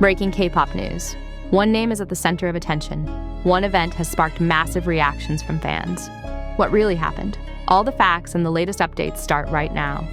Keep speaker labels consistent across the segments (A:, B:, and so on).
A: Breaking K-pop news. One name is at the center of attention. One event has sparked massive reactions from fans. What really happened? All the facts and the latest updates start right now.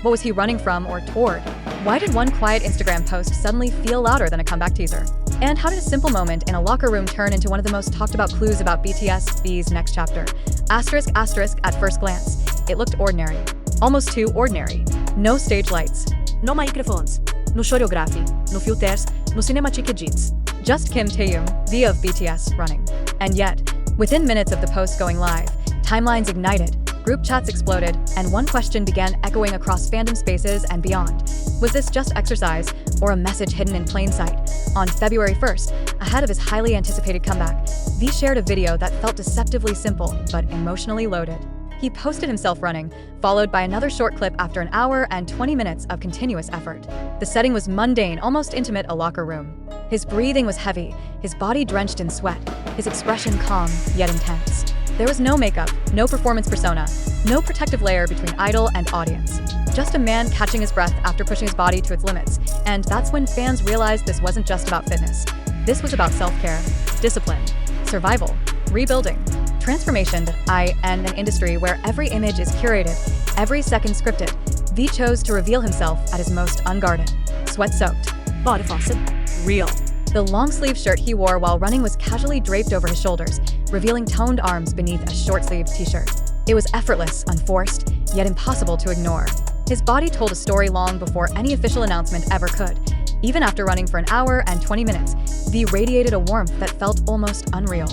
B: What was he running from or toward? Why did one quiet Instagram post suddenly feel louder than a comeback teaser? And how did a simple moment in a locker room turn into one of the most talked about clues about BTS V's next chapter? Asterisk, asterisk, at first glance, it looked ordinary. Almost too ordinary. No stage lights.
C: No microphones. No choreography. No filters. No cinematic edits.
B: Just Kim Taehyung, V of BTS, running. And yet, within minutes of the post going live, timelines ignited, group chats exploded, and one question began echoing across fandom spaces and beyond. Was this just exercise, or a message hidden in plain sight? On February 1st, ahead of his highly anticipated comeback, V shared a video that felt deceptively simple, but emotionally loaded. He posted himself running, followed by another short clip after an hour and 20 minutes of continuous effort. The setting was mundane, almost intimate, a locker room. His breathing was heavy, his body drenched in sweat, his expression calm, yet intense. There was no makeup, no performance persona, no protective layer between idol and audience. Just a man catching his breath after pushing his body to its limits. And that's when fans realized this wasn't just about fitness. This was about self-care, discipline, survival, rebuilding, transformation. In an industry where every image is curated, every second scripted, V chose to reveal himself at his most unguarded. Sweat-soaked,
C: Body faucet. Real.
B: the long-sleeve shirt he wore while running was casually draped over his shoulders, revealing toned arms beneath a short-sleeved t-shirt. It was effortless, unforced, yet impossible to ignore. His body told a story long before any official announcement ever could. Even after running for an hour and 20 minutes, V radiated a warmth that felt almost unreal.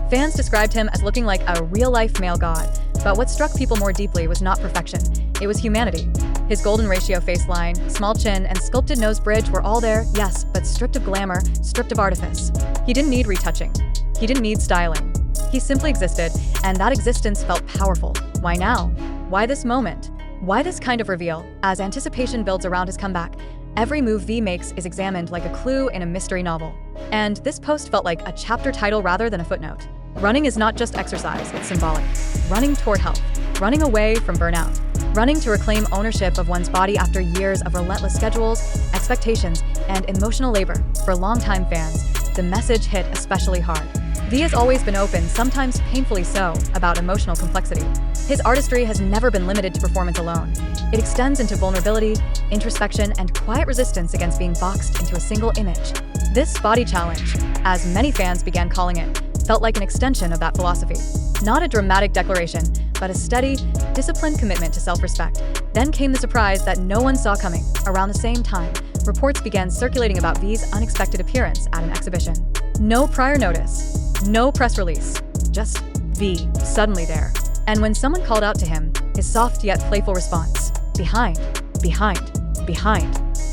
B: Fans described him as looking like a real-life male god, but what struck people more deeply was not perfection, it was humanity. His golden ratio face line, small chin, and sculpted nose bridge were all there, yes, but stripped of glamour, stripped of artifice. He didn't need retouching. He didn't need styling. He simply existed, and that existence felt powerful. Why now? Why this moment? Why this kind of reveal? As anticipation builds around his comeback, every move V makes is examined like a clue in a mystery novel. And this post felt like a chapter title rather than a footnote. Running is not just exercise, it's symbolic. Running toward health, running away from burnout, running to reclaim ownership of one's body after years of relentless schedules, expectations, and emotional labor. For longtime fans, the message hit especially hard. V has always been open, sometimes painfully so, about emotional complexity. His artistry has never been limited to performance alone. It extends into vulnerability, introspection, and quiet resistance against being boxed into a single image. This body challenge, as many fans began calling it, felt like an extension of that philosophy. Not a dramatic declaration, but a steady, disciplined commitment to self-respect. Then came the surprise that no one saw coming. Around the same time, reports began circulating about V's unexpected appearance at an exhibition. No prior notice, no press release, just V, suddenly there. And when someone called out to him, his soft yet playful response, behind,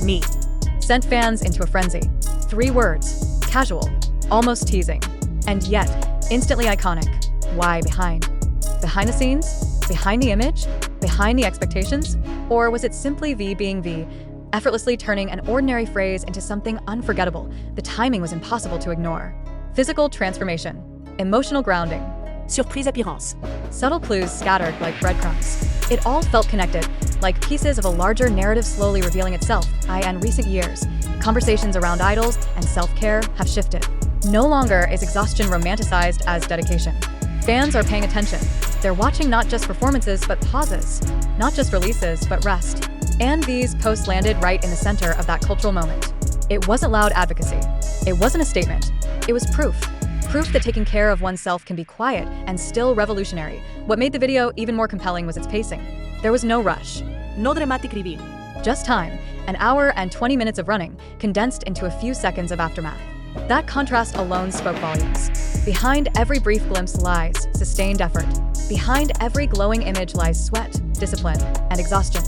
B: me, sent fans into a frenzy. 3 words, casual, almost teasing, and yet instantly iconic. Why behind? Behind the scenes? Behind the image? Behind the expectations? Or was it simply V being V, effortlessly turning an ordinary phrase into something unforgettable? The timing was impossible to ignore. Physical transformation, emotional grounding,
C: Surprise appearance.
B: subtle clues scattered like breadcrumbs. It all felt connected, like pieces of a larger narrative slowly revealing itself. In recent years, conversations around idols and self-care have shifted. No longer is exhaustion romanticized as dedication. Fans are paying attention. They're watching not just performances, but pauses. Not just releases, but rest. And these posts landed right in the center of that cultural moment. It wasn't loud advocacy. It wasn't a statement. It was proof. Proof that taking care of oneself can be quiet and still revolutionary. What made the video even more compelling was its pacing. There was no rush.
C: No dramatic reveal.
B: Just time, an hour and 20 minutes of running, condensed into a few seconds of aftermath. That contrast alone spoke volumes. Behind every brief glimpse lies sustained effort. Behind every glowing image lies sweat, discipline, and exhaustion.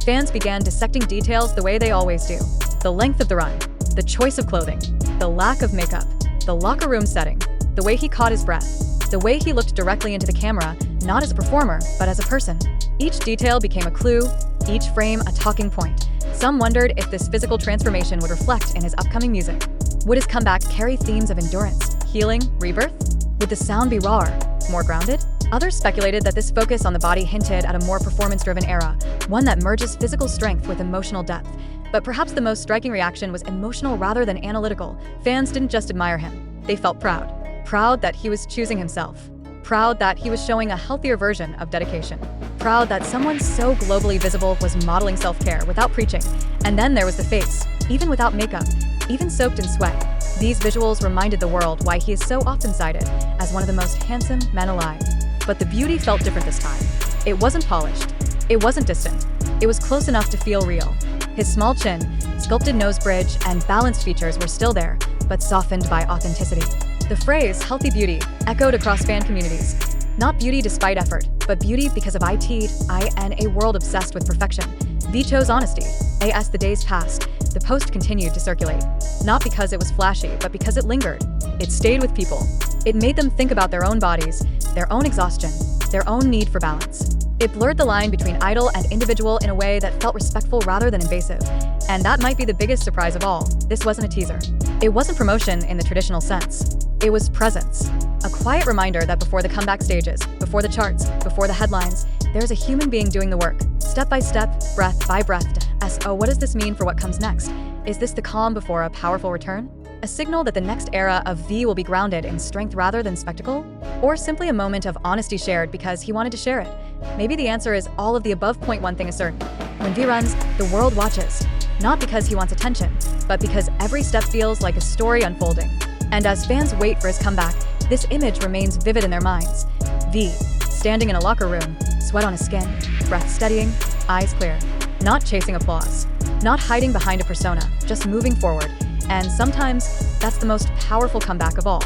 B: Fans began dissecting details the way they always do. The length of the run, the choice of clothing, the lack of makeup, the locker room setting, the way he caught his breath, the way he looked directly into the camera, not as a performer, but as a person. Each detail became a clue, each frame a talking point. Some wondered if this physical transformation would reflect in his upcoming music. Would his comeback carry themes of endurance, healing, rebirth? Would the sound be rawer, more grounded? Others speculated that this focus on the body hinted at a more performance-driven era, one that merges physical strength with emotional depth. But perhaps the most striking reaction was emotional rather than analytical. Fans didn't just admire him, they felt proud. Proud that he was choosing himself. Proud that he was showing a healthier version of dedication. Proud that someone so globally visible was modeling self-care without preaching. And then there was the face, even without makeup, even soaked in sweat. These visuals reminded the world why he is so often cited as one of the most handsome men alive. But the beauty felt different this time. It wasn't polished. It wasn't distant. It was close enough to feel real. His small chin, sculpted nose bridge, and balanced features were still there, but softened by authenticity. The phrase healthy beauty echoed across fan communities. Not beauty despite effort, but beauty because of IT, in a world obsessed with perfection. V chose honesty. As the days passed, the post continued to circulate. Not because it was flashy, but because it lingered. It stayed with people. It made them think about their own bodies, their own exhaustion, their own need for balance. It blurred the line between idol and individual in a way that felt respectful rather than invasive. And that might be the biggest surprise of all. This wasn't a teaser. It wasn't promotion in the traditional sense. It was presence. A quiet reminder that before the comeback stages, before the charts, before the headlines, there's a human being doing the work, step by step, breath by breath. What does this mean for what comes next? Is this the calm before a powerful return? A signal that the next era of V will be grounded in strength rather than spectacle? Or simply a moment of honesty shared because he wanted to share it? Maybe the answer is all of the above. One thing is certain. When V runs, the world watches. Not because he wants attention, but because every step feels like a story unfolding. And as fans wait for his comeback, this image remains vivid in their minds. V, standing in a locker room, sweat on his skin, breath steadying, eyes clear. Not chasing applause. Not hiding behind a persona, just moving forward. And sometimes, that's the most powerful comeback of all.